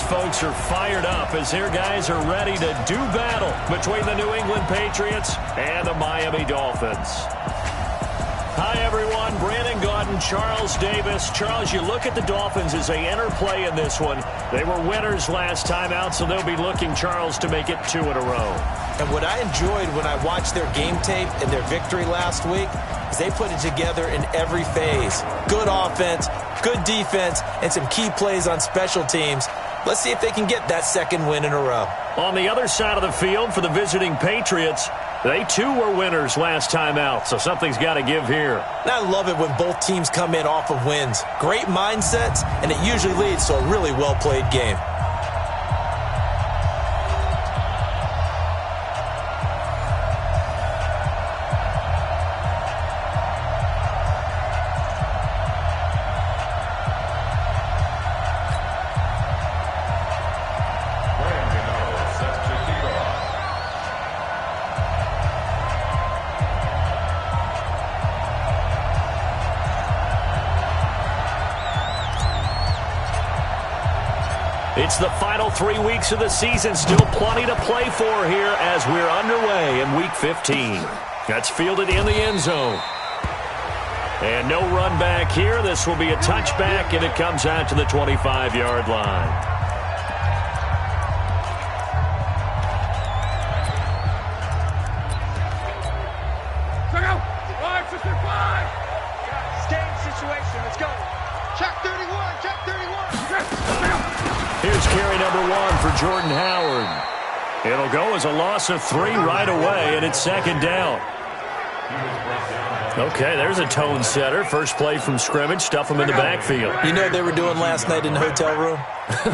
folks are fired up as their guys are ready to do battle between the New England Patriots and the Miami Dolphins. Hi, everyone. Brandon Gaudin, Charles Davis. Charles, you look at the Dolphins as they enter play in this one. They were winners last time out, so they'll be looking, Charles, to make it 2 in a row. And what I enjoyed when I watched their game tape and their victory last week is they put it together in every phase. Good offense, good defense, and some key plays on special teams. Let's see if they can get that second win in a row. On the other side of the field for the visiting Patriots, they too were winners last time out, so something's got to give here. And I love it when both teams come in off of wins. Great mindsets, and it usually leads to a really well-played game. It's the final 3 weeks of the season. Still plenty to play for here as we're underway in Week 15. That's fielded in the end zone. And no run back here. This will be a touchback, and it comes out to the 25-yard line. Here's carry number 1 for Jordan Howard. It'll go as a loss of 3 right away, and it's second down. Okay, there's a tone setter. First play from scrimmage, stuff them in the backfield. You know what they were doing last night in the hotel room?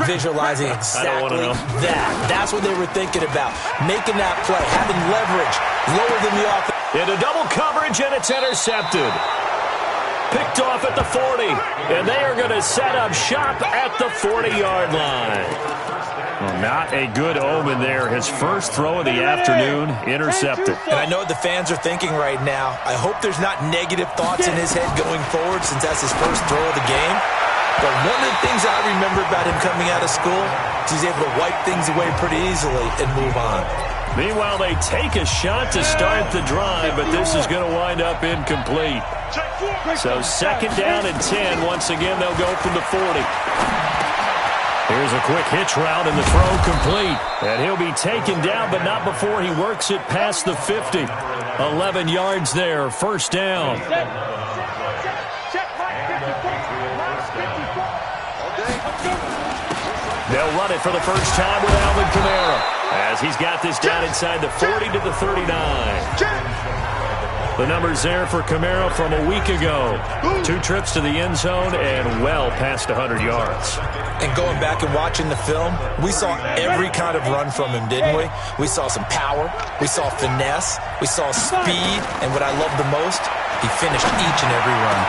Visualizing exactly that. That's what they were thinking about. Making that play, having leverage, lower than the offense. Into double coverage, and it's intercepted. Picked off at the 40, and they are going to set up shop at the 40-yard line. Well, not a good omen there. His first throw of the afternoon, intercepted. And I know what the fans are thinking right now. I hope there's not negative thoughts in his head going forward since that's his first throw of the game. But one of the things I remember about him coming out of school is he's able to wipe things away pretty easily and move on. Meanwhile, they take a shot to start the drive, but this is going to wind up incomplete. So second down and 10. Once again, they'll go from the 40. Here's a quick hitch route, and the throw complete. And he'll be taken down, but not before he works it past the 50. 11 yards there, first down. They'll run it for the first time with Alvin Kamara, as he's got this down inside the 40 to the 39. The numbers there for Kamara from a week ago. 2 trips to the end zone and well past 100 yards. And going back and watching the film, we saw every kind of run from him, didn't we? We saw some power, we saw finesse, we saw speed, and what I love the most, he finished each and every run.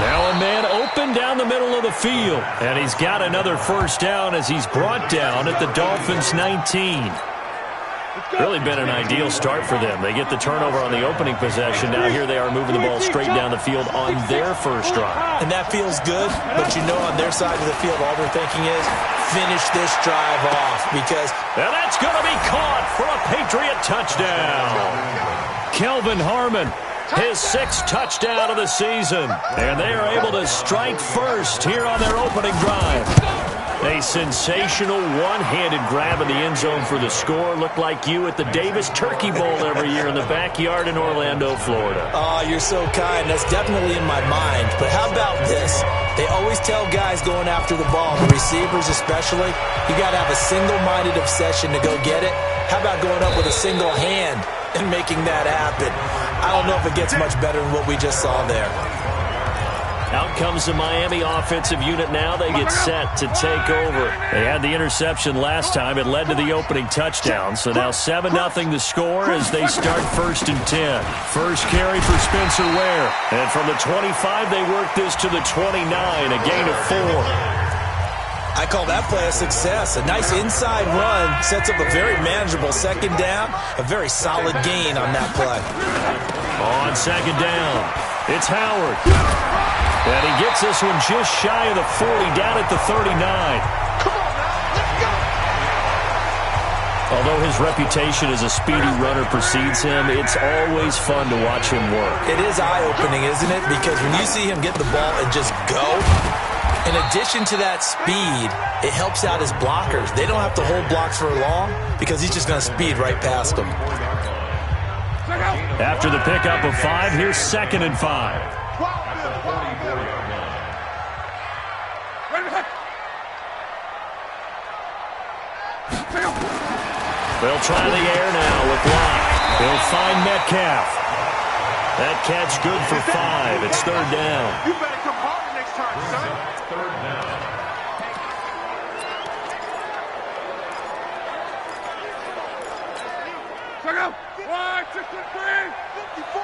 Now a man open down the middle of the field, and he's got another first down as he's brought down at the Dolphins' 19. Really been an ideal start for them. They get the turnover on the opening possession. Now here they are moving the ball straight down the field on their first drive. And that feels good, but you know on their side of the field all they're thinking is finish this drive off because... And that's going to be caught for a Patriot touchdown. Kelvin Harmon, his 6th touchdown of the season. And they are able to strike first here on their opening drive. A sensational one-handed grab in the end zone for the score. Looked like you at the Davis Turkey Bowl every year in the backyard in Orlando, Florida. Oh, you're so kind. That's definitely in my mind. But how about this? They always tell guys going after the ball, the receivers especially, you got to have a single-minded obsession to go get it. How about going up with a single hand and making that happen? I don't know if it gets much better than what we just saw there. Out comes the Miami offensive unit now. They get set to take over. They had the interception last time. It led to the opening touchdown. So now 7-0 the score as they start 1st and 10. First carry for Spencer Ware. And from the 25, they work this to the 29, a gain of 4. I call that play a success. A nice inside run sets up a very manageable second down. A very solid gain on that play. On second down, it's Howard. And he gets this one just shy of the 40, down at the 39. Although his reputation as a speedy runner precedes him, it's always fun to watch him work. It is eye-opening, isn't it? Because when you see him get the ball and just go, in addition to that speed, it helps out his blockers. They don't have to hold blocks for long because he's just going to speed right past them. After the pickup of 5, here's 2nd and 5. They'll try the air now with Locke. He'll find Metcalf. That catch good for 5. It's 3rd down. You better come harder next time, son. 3rd down. Check out. 1, 6, 3, 54.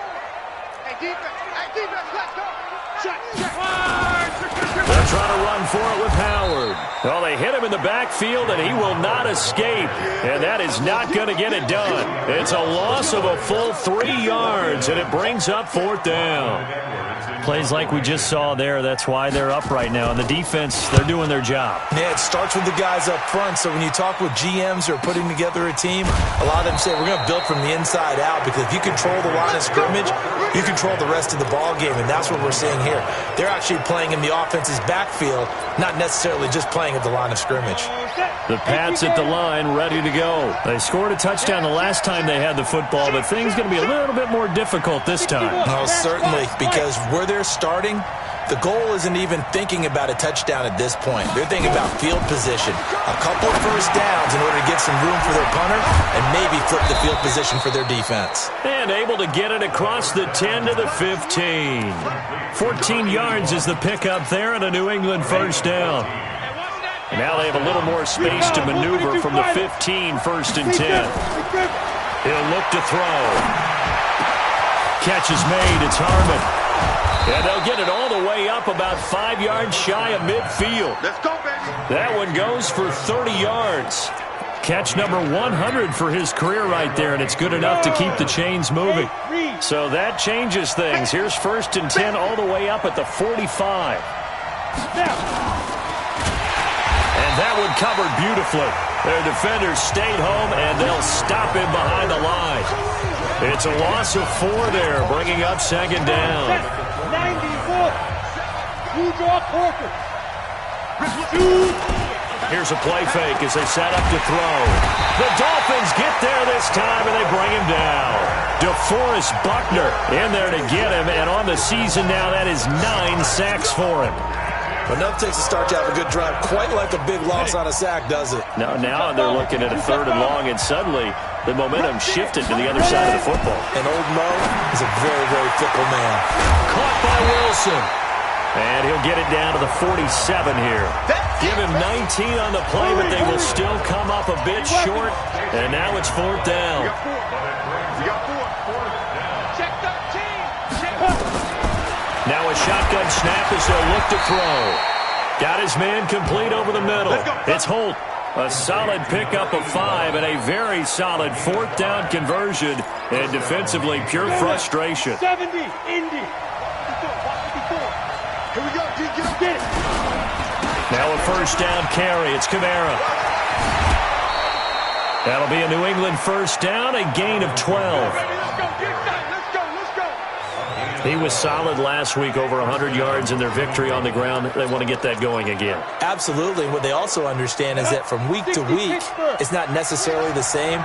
Hey, defense, let's go. Check. 1, 6, 3. They're trying to run for it with Howard. Well, they hit him in the backfield, and he will not escape. And that is not going to get it done. It's a loss of a full 3 yards, and it brings up 4th down. Plays like we just saw there. That's why they're up right now. And the defense, they're doing their job. Yeah, it starts with the guys up front. So when you talk with GMs who are putting together a team, a lot of them say we're going to build from the inside out because if you control the line of scrimmage, you control the rest of the ball game. And that's what we're seeing here. They're actually playing in the offense's backfield, not necessarily just playing at the line of scrimmage. The Pats at the line, ready to go. They scored a touchdown the last time they had the football, but things going to be a little bit more difficult this time. Oh, certainly, because where they're starting, the goal isn't even thinking about a touchdown at this point. They're thinking about field position. A couple of first downs in order to get some room for their punter and maybe flip the field position for their defense. And able to get it across the 10 to the 15. 14 yards is the pickup there and a New England first down. And now they have a little more space to maneuver from the 15, 1st and 10. He'll look to throw. Catch is made. It's Harmon. And they'll get it all the way up about 5 yards shy of midfield. Let's go, baby. That one goes for 30 yards. Catch number 100 for his career right there, and it's good enough to keep the chains moving. So that changes things. Here's 1st and 10 all the way up at the 45. And that one covered beautifully. Their defenders stayed home, and they'll stop him behind the line. It's a loss of 4 there, bringing up 2nd down. 94. Here's a play fake as they set up to throw. The Dolphins get there this time, and they bring him down. DeForest Buckner in there to get him, and on the season now, that is 9 sacks for him. Enough takes a start to have a good drive, quite like a big loss on a sack, does it? Now they're looking at a 3rd and long, and suddenly the momentum shifted to the other side of the football. And old Mo is a very, very fickle man. Caught by Wilson. And he'll get it down to the 47 here. Give him 19 on the play, but they will still come up a bit short. And now it's 4th down. We got 4. Check 13. Check. Now a shotgun snap as they'll look to throw. Got his man complete over the middle. It's Holt. A solid pickup of 5 and a very solid 4th down conversion. And defensively, pure frustration. 70, Indy. Here we go, D. Get it. Now a 1st down carry. It's Kamara. That'll be a New England 1st down, a gain of 12. Let's go. He was solid last week, over 100 yards in their victory on the ground. They want to get that going again. Absolutely. What they also understand is that from week to week, it's not necessarily the same,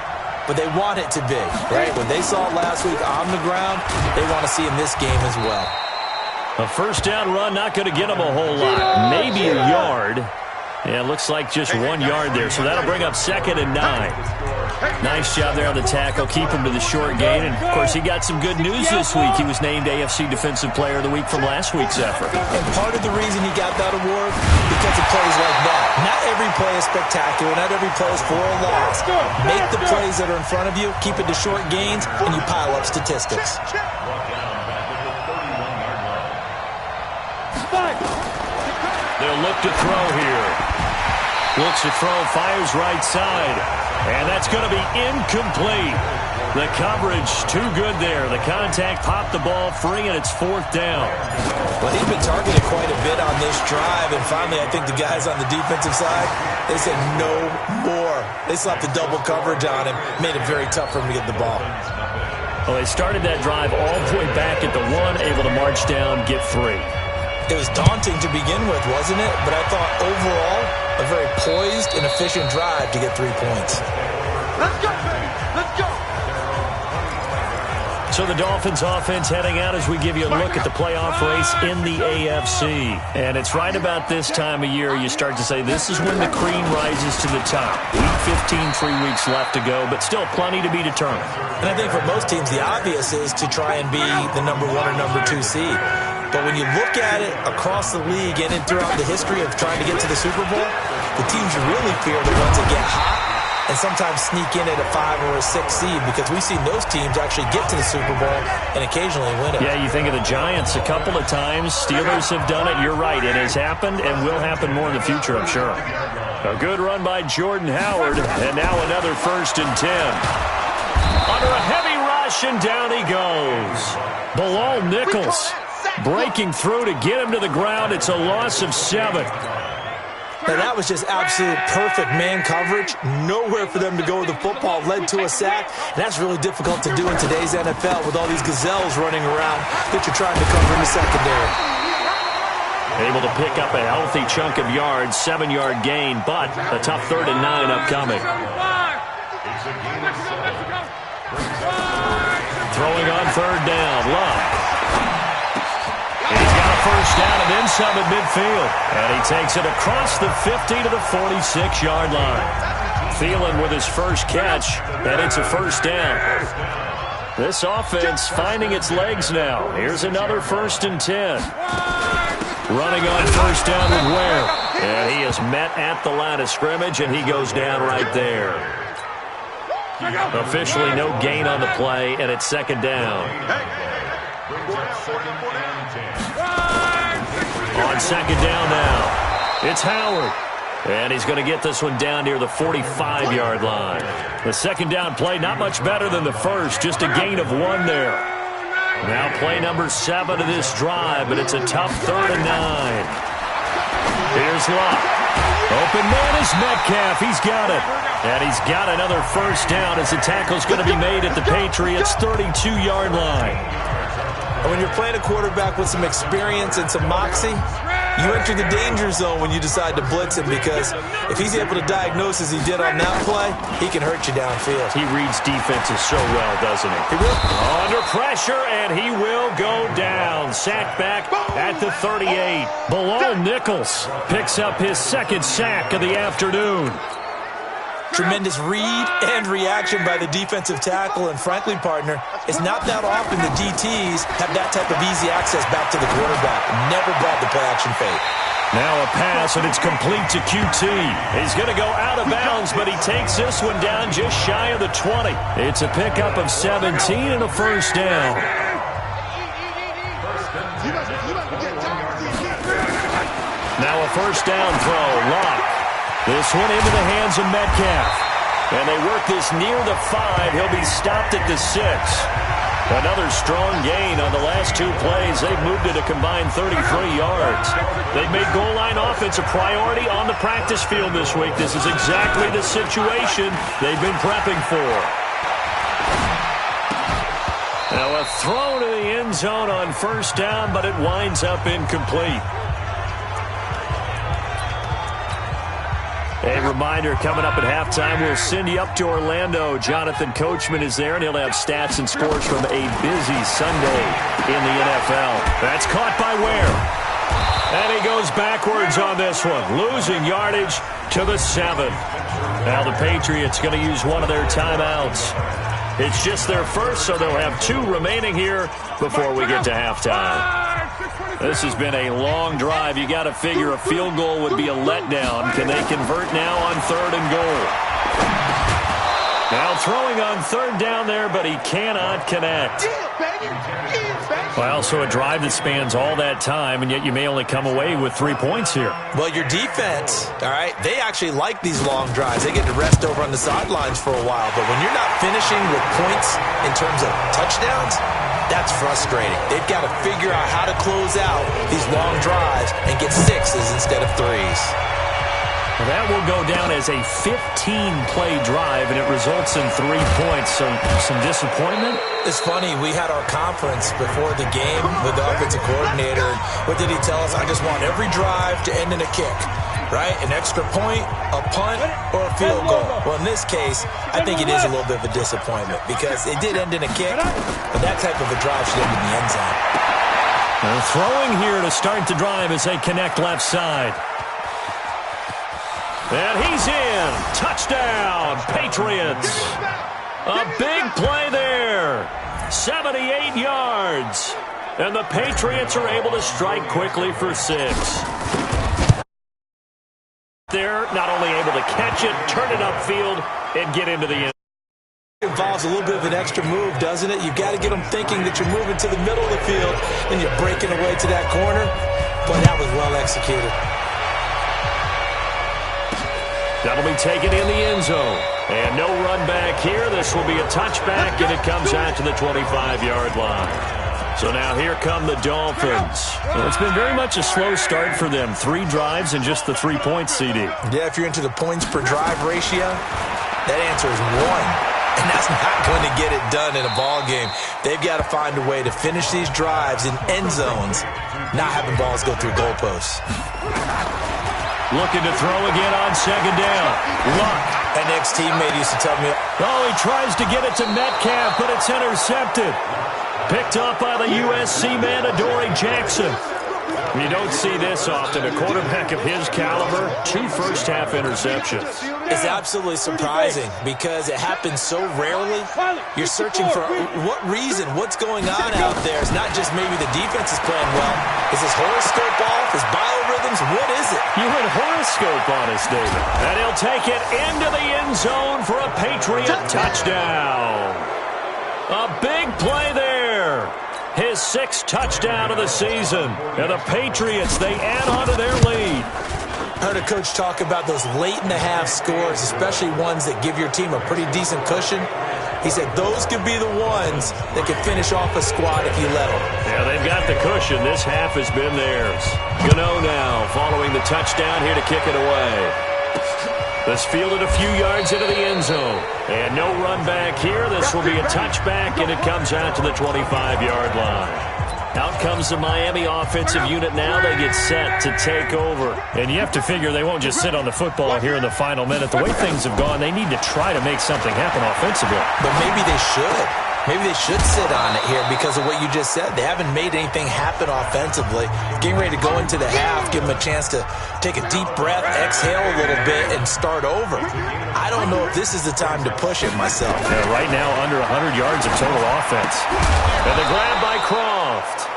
but they want it to be, right? When they saw it last week on the ground, they want to see in this game as well. A 1st down run, not going to get them a whole lot. Maybe a yard. Yeah, it looks like just 1 yard there, so that'll bring up 2nd and 9. Nice job there on the tackle. Keep him to the short gain. And, of course, he got some good news this week. He was named AFC Defensive Player of the Week from last week's effort. And part of the reason he got that award, because of plays like that. Not every play is spectacular. Not every play is for a loss. Make the plays that are in front of you, keep it to short gains, and you pile up statistics. They'll look to throw here. Looks to throw, fires right side. And that's going to be incomplete. The coverage too good there. The contact popped the ball free, and it's 4th down. Well, he's been targeted quite a bit on this drive, and finally I think the guys on the defensive side, they said no more. They slapped the double coverage on him, made it very tough for him to get the ball. Well, they started that drive all the way back at the 1, able to march down, get 3. It was daunting to begin with, wasn't it? But I thought overall, a very poised and efficient drive to get 3 points. Let's go, baby. Let's go. So the Dolphins offense heading out as we give you a look at the playoff race in the AFC. And it's right about this time of year you start to say this is when the cream rises to the top. Week 15, 3 weeks left to go, but still plenty to be determined. And I think for most teams, the obvious is to try and be the number 1 or number 2 seed. But when you look at it across the league and throughout the history of trying to get to the Super Bowl, the teams you really fear are the ones that get hot and sometimes sneak in at a 5 or a 6 seed, because we've seen those teams actually get to the Super Bowl and occasionally win it. Yeah, you think of the Giants a couple of times. Steelers have done it. You're right. It has happened and will happen more in the future, I'm sure. A good run by Jordan Howard, and now another 1st and 10. Under a heavy rush, and down he goes. Bilal Nichols breaking through to get him to the ground. It's a loss of 7. Now, that was just absolute perfect man coverage. Nowhere for them to go with the football. Led to a sack. And that's really difficult to do in today's NFL with all these gazelles running around that you're trying to cover in the secondary. Able to pick up a healthy chunk of yards, 7-yard gain, but a tough 3rd and 9 upcoming. Throwing on 3rd down, Love. He's got a 1st down and then some at midfield. And he takes it across the 50 to the 46-yard line. Thielen with his first catch, and it's a 1st down. This offense finding its legs now. Here's another 1st and 10. Running on 1st down with Ware. And he is met at the line of scrimmage, and he goes down right there. Officially no gain on the play, and it's 2nd down. On 2nd down now, it's Howard. And he's going to get this one down near the 45-yard line. The 2nd down play, not much better than the first, just a gain of 1 there. Now play number 7 of this drive, but it's a tough 3rd and 9. Here's Locke. Open man is Metcalf. He's got it. And he's got another 1st down as the tackle's going to be made at the Patriots' 32-yard line. And when you're playing a quarterback with some experience and some moxie, you enter the danger zone when you decide to blitz him, because if he's able to diagnose as he did on that play, he can hurt you downfield. He reads defenses so well, doesn't he? He will. Under pressure, and he will go down. Sack back at the 38. Bilal Nichols picks up his 2nd sack of the afternoon. Tremendous read and reaction by the defensive tackle, and frankly, partner, it's not that often the DTs have that type of easy access back to the quarterback. Never brought the play-action fake. Now a pass, and it's complete to QT. He's going to go out of bounds, but he takes this one down just shy of the 20. It's a pickup of 17 and a 1st down. Now a 1st down throw. Locke. This one into the hands of Metcalf. And they work this near the 5. He'll be stopped at the 6. Another strong gain on the last 2 plays. They've moved it a combined 33 yards. They've made goal line offense a priority on the practice field this week. This is exactly the situation they've been prepping for. Now a throw to the end zone on 1st down, but it winds up incomplete. A reminder, coming up at halftime, we'll send you up to Orlando. Jonathan Coachman is there, and he'll have stats and scores from a busy Sunday in the NFL. That's caught by Ware. And he goes backwards on this one, losing yardage to the 7. Now the Patriots going to use one of their timeouts. It's just their first, so they'll have 2 remaining here before we get to halftime. This has been a long drive. You got to figure a field goal would be a letdown. Can they convert now on 3rd and goal? Now throwing on third down there, but he cannot connect. Well, so a drive that spans all that time, and yet you may only come away with 3 points here. Well, your defense, all right, they actually like these long drives. They get to rest over on the sidelines for a while. But when you're not finishing with points in terms of touchdowns, that's frustrating. They've got to figure out how to close out these long drives and get sixes instead of threes. Well, that will go down as a 15-play drive, and it results in 3 points. So some disappointment? It's funny. We had our conference before the game with the offensive coordinator. And what did he tell us? I just want every drive to end in a kick, right? An extra point, a punt, or a field goal. Well, in this case, I think it is a little bit of a disappointment because it did end in a kick, but that type of a drive should end in the end zone. They're throwing here to start the drive as they connect left side. And he's in. Touchdown, Patriots. A big play there. 78 yards. And the Patriots are able to strike quickly for 6. They're not only able to catch it, turn it upfield, and get into the end. It involves a little bit of an extra move, doesn't it? You've got to get them thinking that you're moving to the middle of the field, and you're breaking away to that corner. But that was well executed. That'll be taken in the end zone. And no run back here. This will be a touchback, and it comes out to the 25-yard line. So now here come the Dolphins. Well, it's been very much a slow start for them. 3 drives and just the 3 points, CD. Yeah, if you're into the points per drive ratio, that answer is 1. And that's not going to get it done in a ball game. They've got to find a way to finish these drives in end zones, not having balls go through goalposts. Looking to throw again on second down. Luck. An ex-teammate used to tell me, oh, he tries to get it to Metcalf, but it's intercepted. Picked up by the USC man, Adoree Jackson. You don't see this often. A quarterback of his caliber, 2 first-half interceptions. It's absolutely surprising because it happens so rarely. You're searching for what reason, what's going on out there. It's not just maybe the defense is playing well. Is his horoscope off? His biorhythms? What is it? You went horoscope on us, David. And he'll take it into the end zone for a Patriot touchdown. A big play there. His 6th touchdown of the season. And the Patriots, they add on to their lead. I heard a coach talk about those late-in-the-half scores, especially ones that give your team a pretty decent cushion. He said those could be the ones that could finish off a squad if you let them. Yeah, they've got the cushion. This half has been theirs. Gano now following the touchdown here to kick it away. This fielded a few yards into the end zone. And no run back here. This will be a touchback, and it comes out to the 25-yard line. Out comes the Miami offensive unit now. They get set to take over. And you have to figure they won't just sit on the football here in the final minute. The way things have gone, they need to try to make something happen offensively. But maybe they should. Maybe they should sit on it here because of what you just said. They haven't made anything happen offensively. Getting ready to go into the half, give them a chance to take a deep breath, exhale a little bit, and start over. I don't know if this is the time to push it myself. Yeah, right now, under 100 yards of total offense. And the grab by Croft.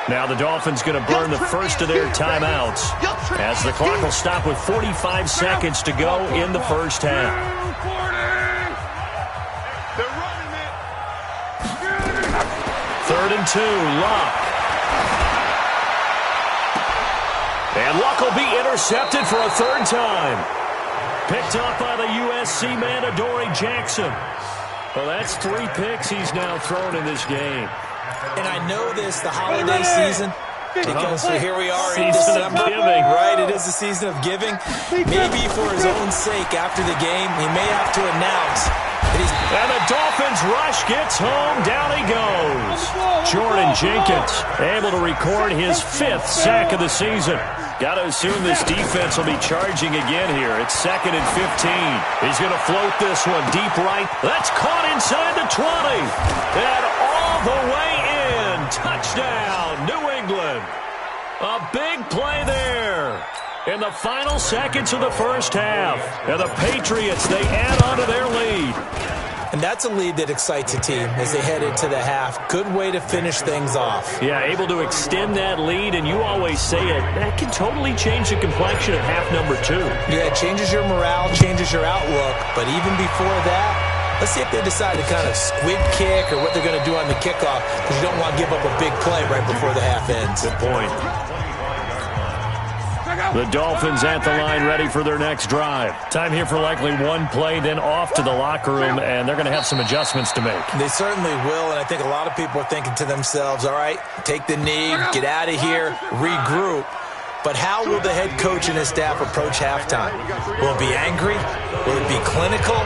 Now the Dolphins going to burn the first of their timeouts as the clock will stop with 45 seconds to go in the first half. 3rd and 2, Luck. And Luck will be intercepted for a 3rd time. Picked up by the USC man, Adoree Jackson. Well, that's 3 picks he's now thrown in this game. And I know this, the holiday season, because here we are in Season December. of giving. Right, it is the season of giving. Maybe for his own sake after the game, he may have to announce that he's... And the Dolphins rush gets home. Down he goes. Jordan Jenkins able to record his 5th sack of the season. Got to assume this defense will be charging again here. It's 2nd and 15. He's going to float this one deep right. That's caught inside the 20. And all the way in. Touchdown, New England. A big play there in the final seconds of the first half. And the Patriots, they add on to their lead. And that's a lead that excites a team as they head into the half. Good way to finish things off. Yeah, able to extend that lead, and you always say it, that can totally change the complexion of half number 2. Yeah, it changes your morale, changes your outlook. But even before that, Let's see if they decide to kind of squib kick or what they're going to do on the kickoff, because you don't want to give up a big play right before the half ends. Good point. The Dolphins at the line ready for their next drive. Time here for likely one play, then off to the locker room, and they're going to have some adjustments to make. They certainly will, and I think a lot of people are thinking to themselves, all right, take the knee, get out of here, regroup. But how will the head coach and his staff approach halftime? Will it be angry? Will it be clinical?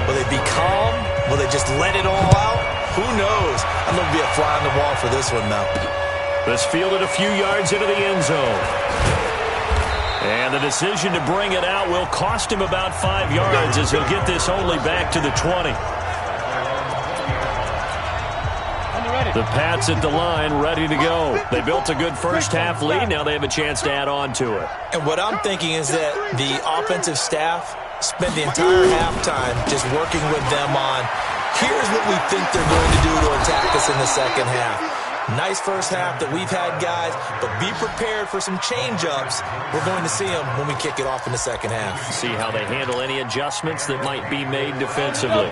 Will they be calm? Will they just let it all out? Who knows? I'm going to be a fly on the wall for this one, though. This fielded a few yards into the end zone. And the decision to bring it out will cost him about 5 yards as he'll get this only back to the 20. The Pats at the line, ready to go. They built a good first-half lead. Now they have a chance to add on to it. And what I'm thinking is that the offensive staff spent the entire halftime just working with them on, here's what we think they're going to do to attack us in the second half. Nice first half that we've had, guys, but be prepared for some change-ups. We're going to see them when we kick it off in the second half. See how they handle any adjustments that might be made defensively.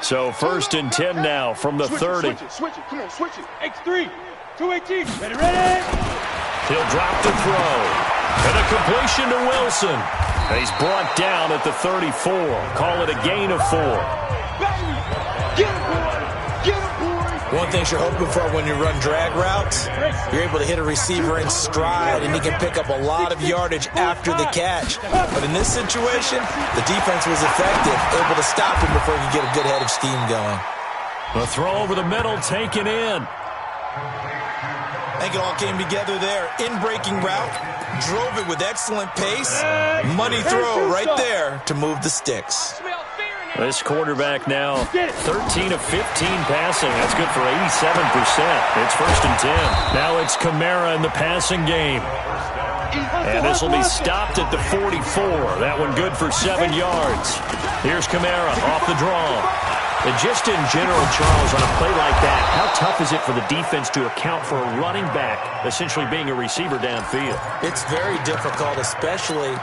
So 1st and 10 now from the 30. Switch it. Come on, switch it. X3, 218. Ready? He'll drop the throw. And a completion to Wilson. And he's brought down at the 34. Call it a gain of 4. Get him, boy. Get him, boy. One thing you're hoping for when you run drag routes, you're able to hit a receiver in stride, and he can pick up a lot of yardage after the catch. But in this situation, the defense was effective, able to stop him before he could get a good head of steam going. The throw over the middle taken in. I think it all came together there. In-breaking route, drove it with excellent pace. Money throw right there to move the sticks. This quarterback now 13 of 15 passing. That's good for 87%. It's 1st and 10. Now it's Kamara in the passing game. And this will be stopped at the 44. That one good for 7 yards. Here's Kamara off the draw. And just in general, Charles, on a play like that, how tough is it for the defense to account for a running back essentially being a receiver downfield? It's very difficult, especially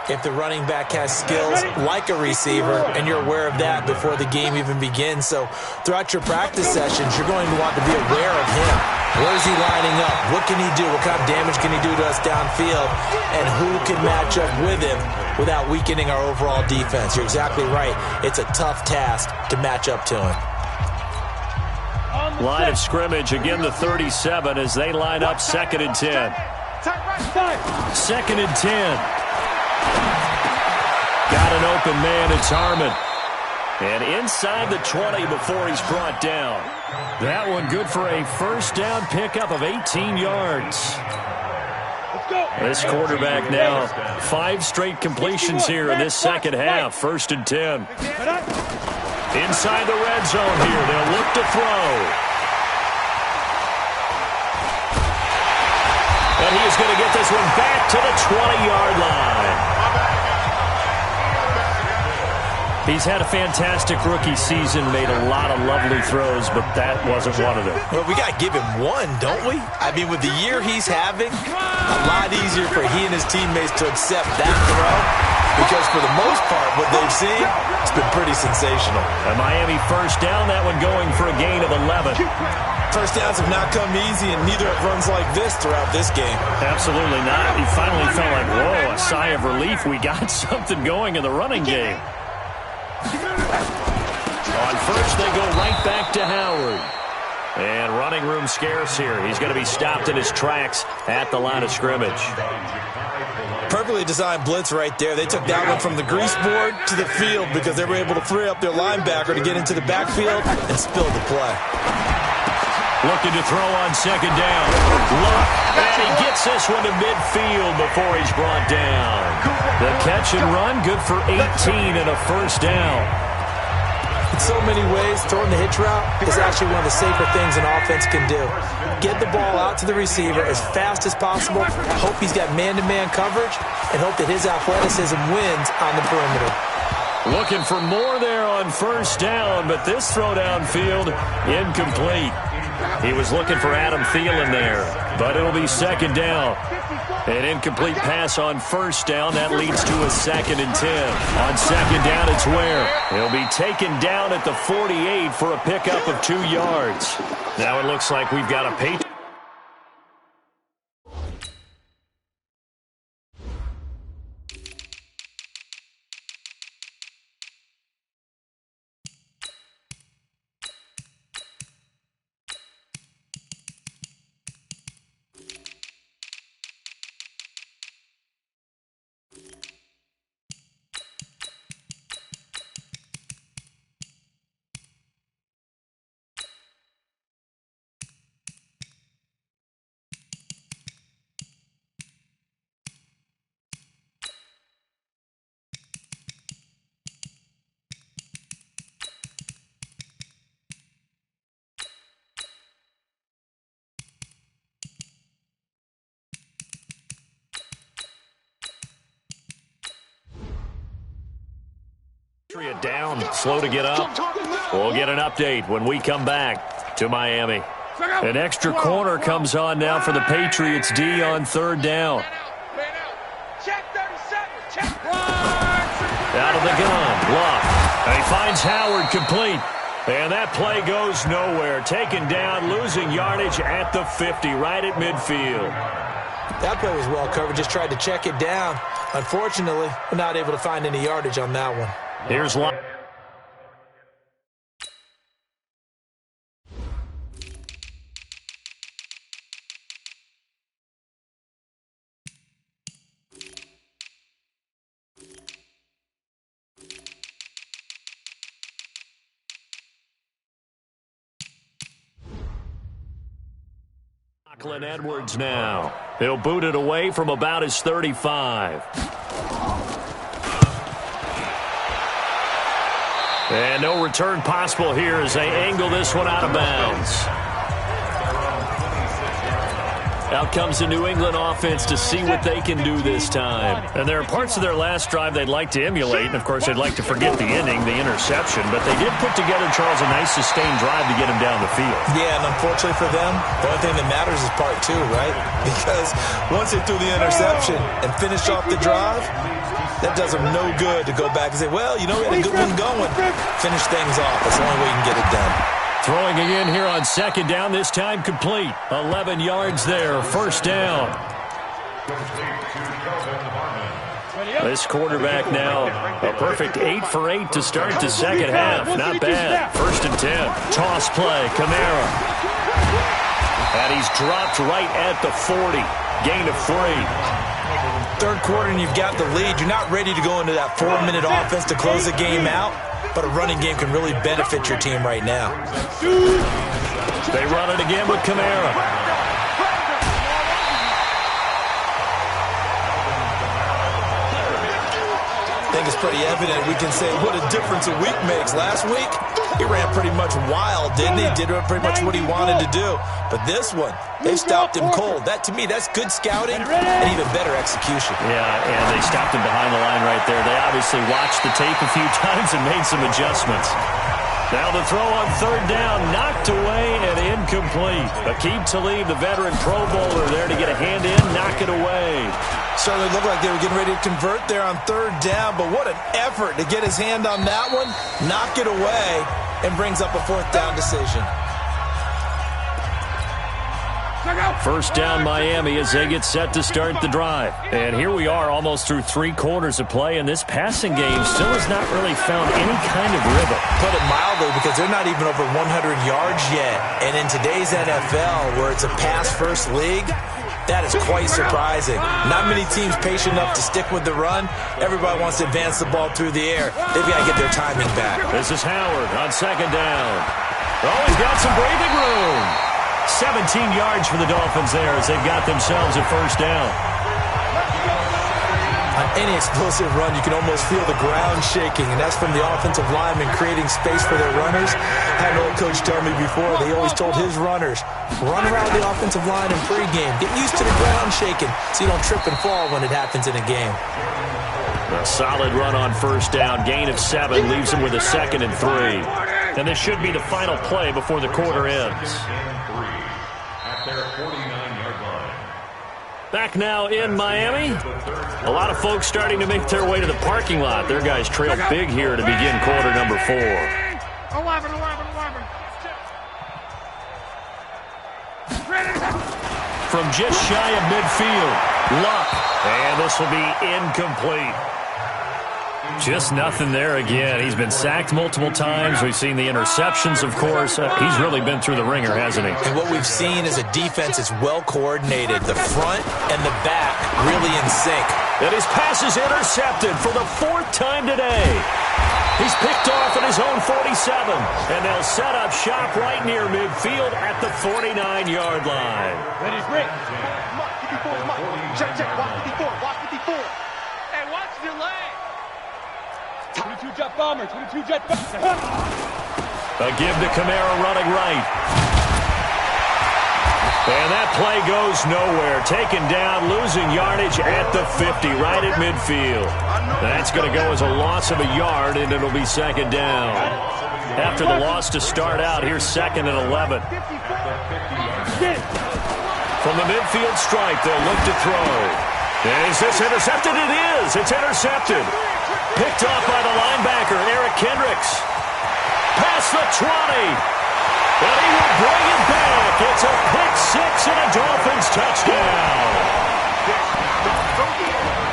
if the running back has skills like a receiver, and you're aware of that before the game even begins. So throughout your practice sessions, you're going to want to be aware of him. Where is he lining up? What can he do? What kind of damage can he do to us downfield? And who can match up with him without weakening our overall defense? You're exactly right. It's a tough task to match up to him. Line of scrimmage, again the 37 as they line up 2nd and 10. 2nd and 10. Got an open man, it's Harmon. And inside the 20 before he's brought down. That one good for a first down pickup of 18 yards. This quarterback now 5 straight completions here in this second half. 1st and 10. Inside the red zone here. They'll look to throw. And he is going to get this one back to the 20-yard line. He's had a fantastic rookie season, made a lot of lovely throws, but that wasn't one of them. Well, we got to give him one, don't we? I mean, with the year he's having, a lot easier for he and his teammates to accept that throw, because for the most part, what they've seen, it's been pretty sensational. A Miami first down, that one going for a gain of 11. First downs have not come easy, and neither have runs like this throughout this game. Absolutely not. He finally felt like, whoa, a sigh of relief. We got something going in the running game. On first, they go right back to Howard. And running room scarce here. He's going to be stopped in his tracks at the line of scrimmage. Perfectly designed blitz right there. They took that one from the grease board to the field because they were able to free up their linebacker to get into the backfield and spill the play. Looking to throw on 2nd down. Look, and he gets this one to midfield before he's brought down. The catch and run, good for 18 and a first down. In so many ways, throwing the hitch route is actually one of the safer things an offense can do. Get the ball out to the receiver as fast as possible, hope he's got man-to-man coverage, and hope that his athleticism wins on the perimeter. Looking for more there on first down, but this throw downfield incomplete. He was looking for Adam Thielen there, but it'll be second down. An incomplete pass on first down. That leads to a 2nd and 10. On second down, it's Ware. He'll be taken down at the 48 for a pickup of 2 yards. Now it looks like we've got a Patriot. Down, slow to get up. We'll get an update when we come back to Miami. An extra corner comes on now for the Patriots D on 3rd down. Out of the gun, Luck. And he finds Howard complete. And that play goes nowhere. Taken down, losing yardage at the 50, right at midfield. That play was well covered. Just tried to check it down. Unfortunately, we're not able to find any yardage on that one. Here's one. Edwards now. He'll boot it away from about his 35. And no return possible here as they angle this one out of bounds. Out comes the New England offense to see what they can do this time. And there are parts of their last drive they'd like to emulate. And, of course, they'd like to forget the inning, the interception. But they did put together, Charles, a nice sustained drive to get him down the field. Yeah, and unfortunately for them, the only thing that matters is part 2, right? Because once they threw the interception and finished off the drive, that does them no good to go back and say, well, you know, we had a good one going. Finish things off. That's the only way you can get it done. Throwing again here on second down, this time complete. 11 yards there, first down. This quarterback now, a perfect 8 for 8 to start the second half. Not bad. 1st and 10. Toss play, Kamara. And he's dropped right at the 40. Gain of 3. Third quarter and you've got the lead. You're not ready to go into that 4-minute offense to close the game out. But a running game can really benefit your team right now. They run it again with Kamara. I think it's pretty evident. We can say what a difference a week makes. Last week, he ran pretty much wild, didn't he? Did pretty much what he wanted to do. But this one, they stopped him cold. That, to me, that's good scouting and even better execution. Yeah, and they stopped him behind the line right there. They obviously watched the tape a few times and made some adjustments. Now the throw on 3rd down, knocked away and incomplete. Aqib Talib, the veteran Pro Bowler, there to get a hand in, knock it away. Certainly looked like they were getting ready to convert there on 3rd down, but what an effort to get his hand on that one, knock it away, and brings up a 4th down decision. First down Miami as they get set to start the drive. And here we are almost through 3 quarters of play, and this passing game still has not really found any kind of rhythm. Put it mildly, because they're not even over 100 yards yet. And in today's NFL, where it's a pass-first league, that is quite surprising. Not many teams patient enough to stick with the run. Everybody wants to advance the ball through the air. They've got to get their timing back. This is Howard on 2nd down. Oh, he's got some breathing room. 17 yards for the Dolphins there as they've got themselves a 1st down. On any explosive run, you can almost feel the ground shaking, and that's from the offensive linemen creating space for their runners. I had an old coach tell me before, they always told his runners, run around the offensive line in pregame. Get used to the ground shaking so you don't trip and fall when it happens in a game. A solid run on 1st down. Gain of 7 leaves him with a 2nd and 3. And this should be the final play before the quarter ends. At their 49-yard line. Back now in Miami. A lot of folks starting to make their way to the parking lot. Their guys trail big here to begin quarter number 4. 11. From just shy of midfield, Luck. And this will be incomplete. Just nothing there again. He's been sacked multiple times. We've seen the interceptions, of course. He's really been through the ringer, hasn't he? And what we've seen is a defense that's well coordinated. The front and the back really in sync. And his pass is intercepted for the 4th time today. He's picked off at his own 47. And they'll set up shop right near midfield at the 49-yard line. Ready, break. Check. Watch 54. Hey, watch the leg. 22 jet bomber, 22 jet bomber. A give to Kamara running right. And that play goes nowhere. Taken down, losing yardage at the 50, right at midfield. That's going to go as a loss of a yard, and it'll be second down. After the loss to start out, here's 2nd and 11. From the midfield stripe, they'll look to throw. Is this intercepted? It is. It's intercepted. Picked off by the linebacker, Eric Kendricks. Past the 20. And he will bring it back. It's a pick-6 and a Dolphins touchdown.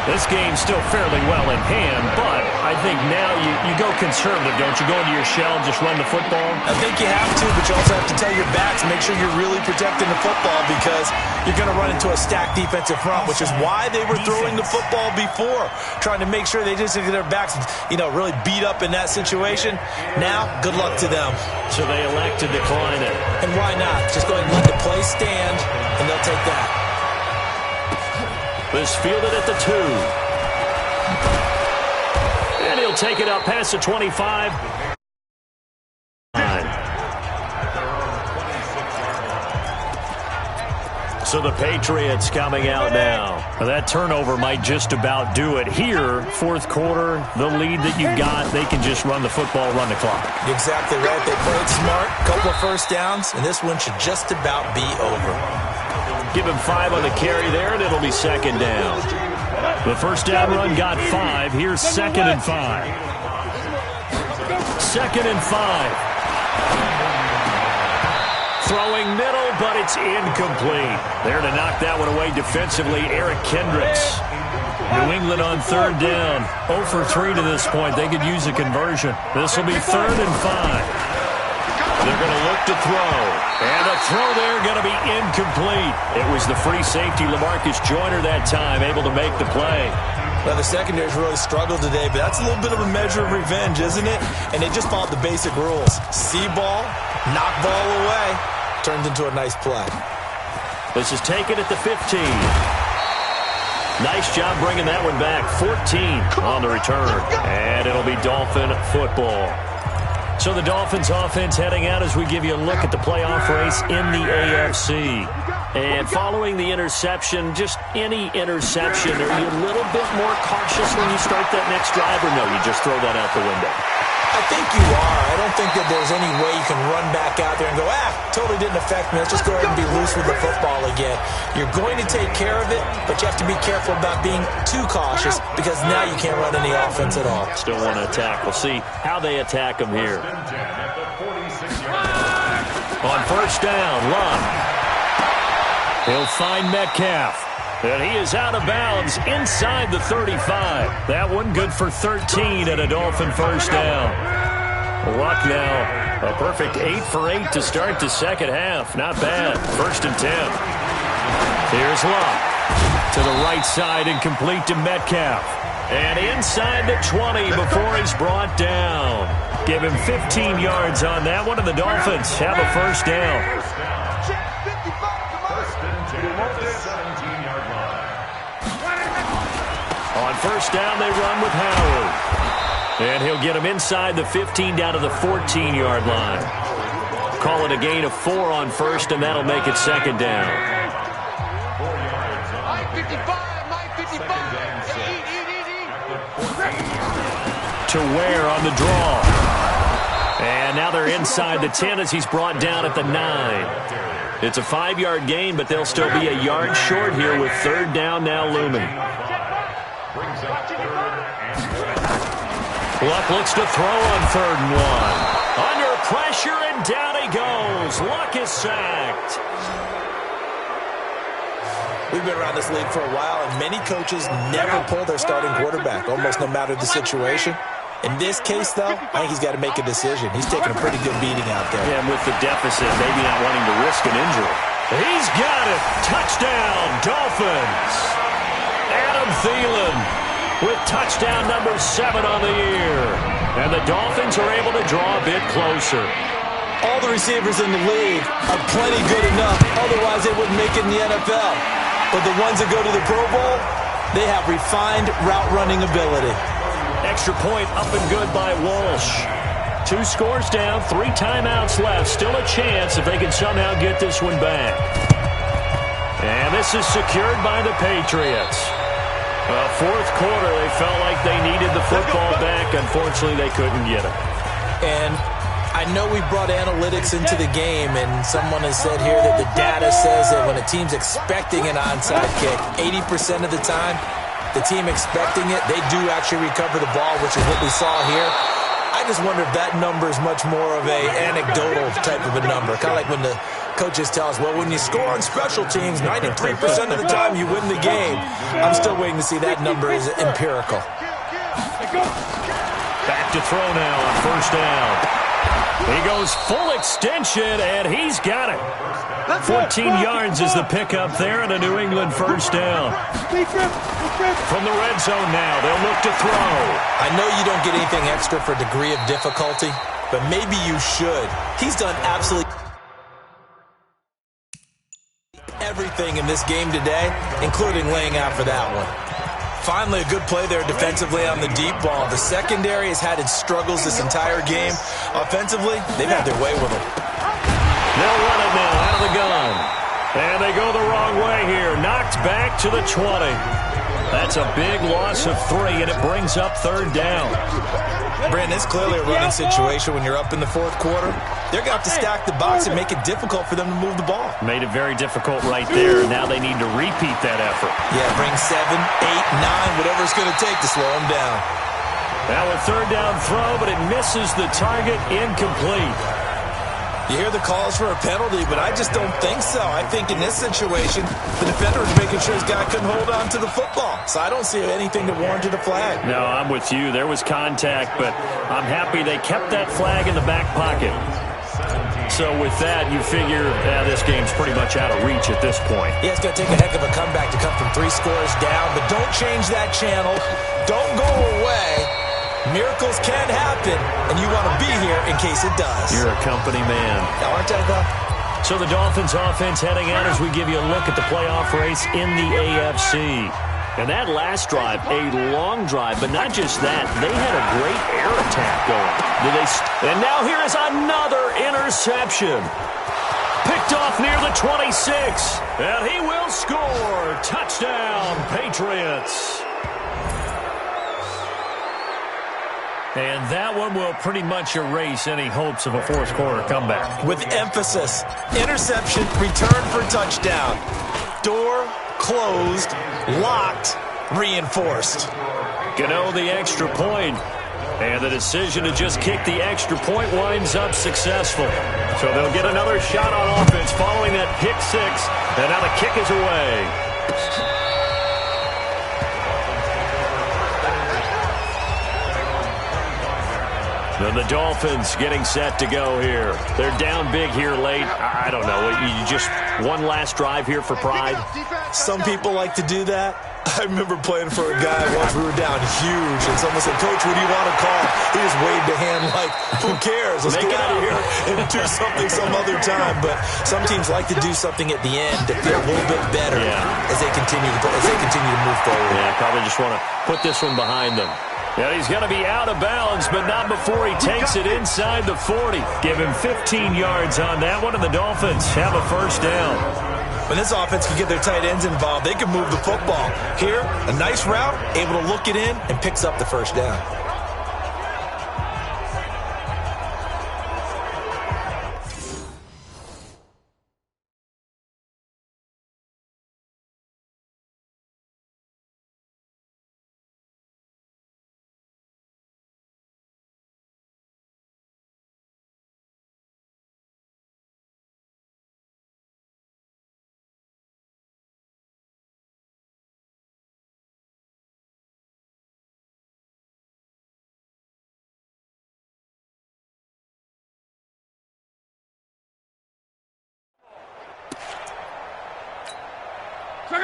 This game's still fairly well in hand, but I think now you go conservative, don't you? Go into your shell and just run the football? I think you have to, but you also have to tell your backs, make sure you're really protecting the football because you're going to run into a stacked defensive front, which is why they were throwing the football before, trying to make sure they just get their backs, really beat up in that situation. Now, good luck to them. So they elect to decline it. And why not? Just go ahead and let the play stand, and they'll take that. This fielded at the 2. And he'll take it up past the 25. So the Patriots coming out now. That turnover might just about do it. Here, 4th quarter, the lead that you've got, they can just run the football, run the clock. Exactly right. They played smart, couple of first downs, and this one should just about be over. Give him 5 on the carry there, and it'll be second down. The first down run got 5. Here's 2nd and 5. 2nd and 5. Throwing middle, but it's incomplete. There to knock that one away defensively, Eric Kendricks. New England on 3rd down. 0 for 3 to this point. They could use a conversion. This will be 3rd and 5. They're going to look to throw. And a throw there going to be incomplete. It was the free safety, LaMarcus Joyner, that time, able to make the play. Well, the secondary's really struggled today, but that's a little bit of a measure of revenge, isn't it? And they just followed the basic rules. See ball, knock ball away. Turned into a nice play. This is taken at the 15. Nice job bringing that one back. 14 on the return. And it'll be Dolphin football. So the Dolphins offense heading out as we give you a look at the playoff race in the AFC. And following the interception, just any interception, are you a little bit more cautious when you start that next drive, or no, you just throw that out the window? I think you are. I don't think that there's any way you can run back out there and go, totally didn't affect me. Let's just go ahead and be loose with the football again. You're going to take care of it, but you have to be careful about being too cautious because now you can't run any offense at all. Still want to attack. We'll see how they attack them here. On first down, Love. He'll find Metcalf. And he is out of bounds inside the 35. That one good for 13 and a Dolphin first down. Luck now. A perfect 8 for 8 to start the second half. Not bad. 1st and 10. Here's Luck. To the right side and complete to Metcalf. And inside the 20 before he's brought down. Give him 15 yards on that one, and the Dolphins have a first down. On first down, they run with Howard. And he'll get him inside the 15 down to the 14-yard line. Call it a gain of 4 on first, and that'll make it second down. To Ware on the draw. And now they're inside the 10 as he's brought down at the 9. It's a 5-yard gain, but they'll still be a yard short here with third down now looming. Luck looks to throw on 3rd and 1. Under pressure, and down he goes. Luck is sacked. We've been around this league for a while, and many coaches never pull their starting quarterback, almost no matter the situation. In this case, though, I think he's got to make a decision. He's taking a pretty good beating out there. Yeah, and with the deficit, maybe not wanting to risk an injury. He's got it. Touchdown, Dolphins. Adam Thielen with touchdown number 7 on the year. And the Dolphins are able to draw a bit closer. All the receivers in the league are plenty good enough. Otherwise, they wouldn't make it in the NFL. But the ones that go to the Pro Bowl, they have refined route-running ability. Extra point up and good by Walsh. 2 scores down, 3 timeouts left. Still a chance if they can somehow get this one back. And this is secured by the Patriots. Well, 4th quarter, they felt like they needed the football back. Unfortunately, they couldn't get it. And I know we brought analytics into the game, and someone has said here that the data says that when a team's expecting an onside kick, 80% of the time, the team expecting it, they do actually recover the ball, which is what we saw here. I just wonder if that number is much more of a anecdotal type of a number. Kind of like when the coaches tell us, well, when you score on special teams, 93% of the time you win the game. I'm still waiting to see that number is empirical. Back to throw now on 1st down. He goes full extension, and he's got it. 14 yards is the pickup there, and a New England 1st down. From the red zone now, they'll look to throw. I know you don't get anything extra for degree of difficulty, but maybe you should. He's done absolutely everything in this game today, including laying out for that one. Finally, a good play there defensively on the deep ball. The secondary has had its struggles this entire game. Offensively, they've had their way with them. They'll run it now out of the gun. And they go the wrong way here. Knocked back to the 20. That's a big loss of 3, and it brings up 3rd down. Brandon, it's clearly a running situation when you're up in the 4th quarter. They're going to have to stack the box and make it difficult for them to move the ball. Made it very difficult right there. Now they need to repeat that effort. Yeah, bring 7, 8, 9, whatever it's going to take to slow them down. Now a 3rd down throw, but it misses the target, incomplete. You hear the calls for a penalty, but I just don't think so. I think in this situation, the defender was making sure his guy couldn't hold on to the football. So I don't see anything that warranted a flag. No, I'm with you. There was contact, but I'm happy they kept that flag in the back pocket. So with that, you figure this game's pretty much out of reach at this point. Yeah, it's going to take a heck of a comeback to come from 3 scores down, but don't change that channel. Don't go away. Miracles can happen, and you want to be here in case it does. You're a company man. Aren't I, though? So the Dolphins offense heading out as we give you a look at the playoff race in the AFC. And that last drive, a long drive, but not just that. They had a great air attack going. And now here is another interception. Picked off near the 26. And he will score. Touchdown, Patriots. And that one will pretty much erase any hopes of a 4th quarter comeback. With emphasis, interception, return for touchdown. Door closed, locked, reinforced. Gano the extra point. And the decision to just kick the extra point winds up successful. So they'll get another shot on offense following that pick 6. And now the kick is away. And the Dolphins getting set to go here. They're down big here late. I don't know. You just one last drive here for pride? Some people like to do that. I remember playing for a guy once. We were down huge, and someone said, Coach, what do you want to call? He just waved a hand like, who cares? Let's get out of here and do something some other time. But some teams like to do something at the end to feel a little bit better as they continue to move forward. Yeah, probably just want to put this one behind them. Yeah, he's going to be out of bounds, but not before he takes it inside the 40. Give him 15 yards on that one, and the Dolphins have a 1st down. When this offense can get their tight ends involved, they can move the football. Here, a nice route, able to look it in, and picks up the 1st down.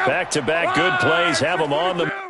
Back-to-back good plays have them on the...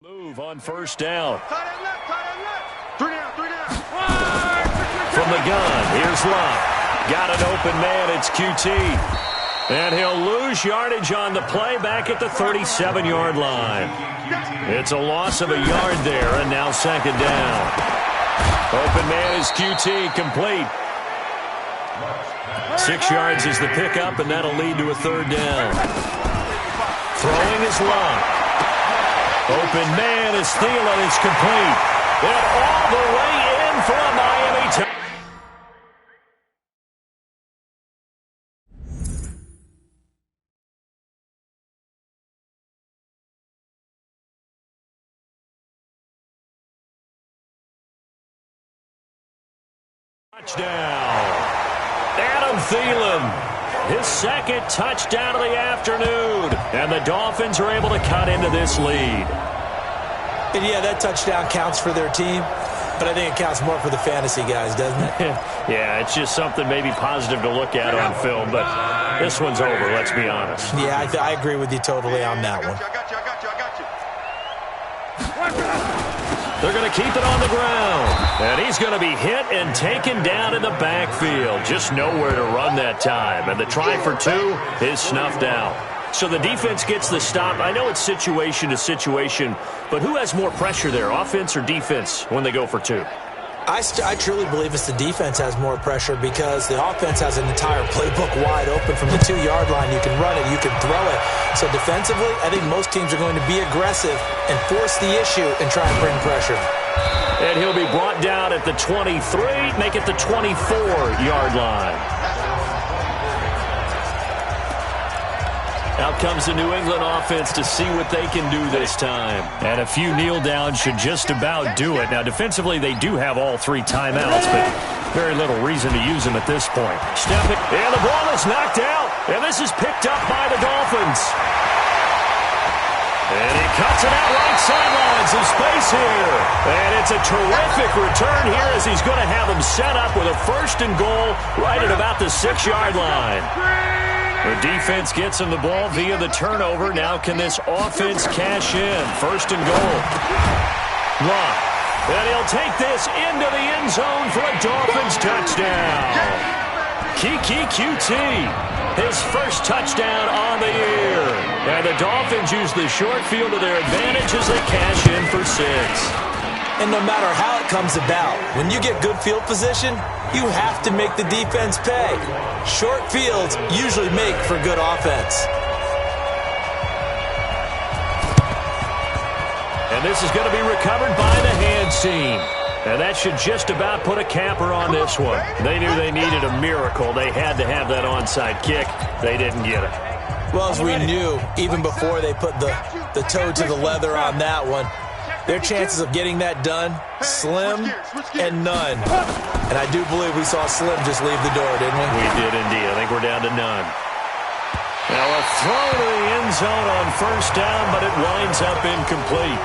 Move on first down. Three down. From the gun, here's Love. Got an open man, it's QT. And he'll lose yardage on the play back at the 37-yard line. It's a loss of a yard there, and now second down. Open man is QT, complete. 6 yards is the pickup, and that'll lead to a third down. Throwing is Love. Open man is Thielen. It's complete. And all the way in for a Miami touchdown. Adam Thielen, his second touchdown of the afternoon. And the Dolphins are able to cut into this lead. And yeah, that touchdown counts for their team, but I think it counts more for the fantasy guys, doesn't it? Yeah, it's just something maybe positive to look at on film, but this one's over, let's be honest. Yeah, I agree with you totally on that one. I got you. They're going to keep it on the ground. And he's going to be hit and taken down in the backfield. Just nowhere to run that time. And the try for two is snuffed out. So the defense gets the stop. I know it's situation to situation, but who has more pressure there, offense or defense, when they go for two? I truly believe it's the defense has more pressure because the offense has an entire playbook wide open from the 2-yard line. You can run it, you can throw it. So defensively, I think most teams are going to be aggressive and force the issue and try and bring pressure. And he'll be brought down at the 23, make it the 24-yard line. Out comes the New England offense to see what they can do this time. And a few kneel downs should just about do it. Now, defensively, they do have all 3 timeouts, but very little reason to use them at this point. Stepping, and the ball is knocked out. And this is picked up by the Dolphins. And he cuts it out right sidelines of space here. And it's a terrific return here as he's going to have them set up with a 1st and goal right at about the 6-yard line. The defense gets him the ball via the turnover. Now can this offense cash in? 1st and goal. Block. And he'll take this into the end zone for a Dolphins touchdown. Kiki QT, his 1st touchdown on the year. And the Dolphins use the short field to their advantage as they cash in for 6. And no matter how it comes about, when you get good field position, you have to make the defense pay. Short fields usually make for good offense. And this is going to be recovered by the hands team. And that should just about put a capper on this one. They knew they needed a miracle. They had to have that onside kick. They didn't get it. Well, as we knew, even before they put the toe to the leather on that one, their chances of getting that done, slim and none. And I do believe we saw Slim just leave the door, didn't we? We did indeed. I think we're down to none. Now a throw to the end zone on 1st down, but it winds up incomplete.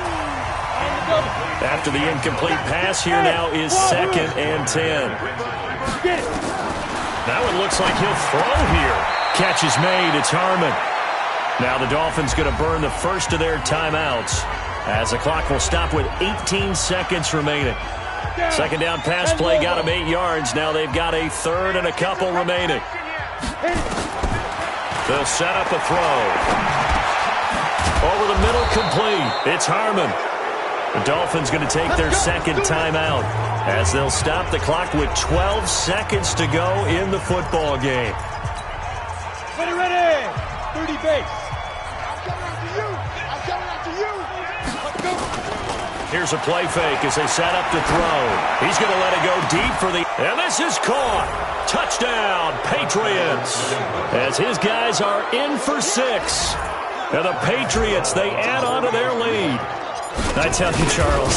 After the incomplete pass, here now is 2nd and 10. Now it looks like he'll throw here. Catch is made. It's Harmon. Now the Dolphins going to burn the 1st of their timeouts as the clock will stop with 18 seconds remaining. 2nd down pass play got them 8 yards. Now they've got a 3rd and a couple remaining. They'll set up a throw. Over the middle, complete. It's Harmon. The Dolphins going to take their 2nd timeout as they'll stop the clock with 12 seconds to go in the football game. Ready. 30 base. Here's a play fake as they set up to throw. He's going to let it go deep for the... And this is caught. Touchdown, Patriots. As his guys are in for 6. And the Patriots, they add on to their lead. I tell you, Charles,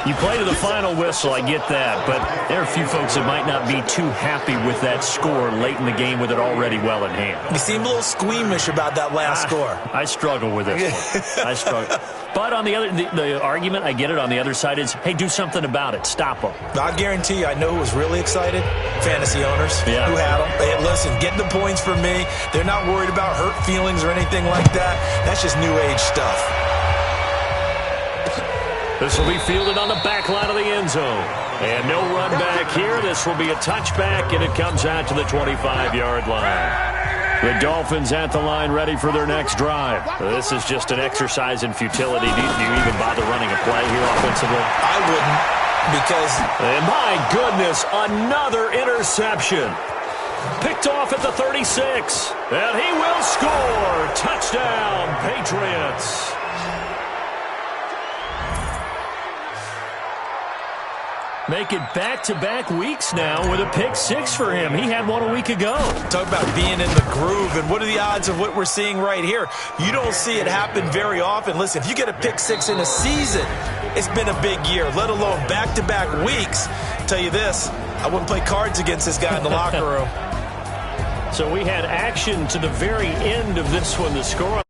you play to the final whistle, I get that, but there are a few folks that might not be too happy with that score late in the game with it already well in hand. You seem a little squeamish about that last score. I struggle with this one. I struggle. But on the other, the argument, I get it, on the other side is, hey, do something about it. Stop them. I guarantee you, I know who was really excited. Fantasy owners who had them. Hey, listen, get the points for me. They're not worried about hurt feelings or anything like that. That's just new age stuff. This will be fielded on the back line of the end zone. And no run back here. This will be a touchback, and it comes out to the 25-yard line. The Dolphins at the line ready for their next drive. This is just an exercise in futility. Do you even bother running a play here offensively? I wouldn't, because... And my goodness, another interception. Picked off at the 36. And he will score. Touchdown, Patriots. Make it back-to-back weeks now with a pick 6 for him. He had one a week ago. Talk about being in the groove, and what are the odds of what we're seeing right here? You don't see it happen very often. Listen, if you get a pick 6 in a season, it's been a big year, let alone back-to-back weeks. I'll tell you this, I wouldn't play cards against this guy in the locker room. So we had action to the very end of this one. The score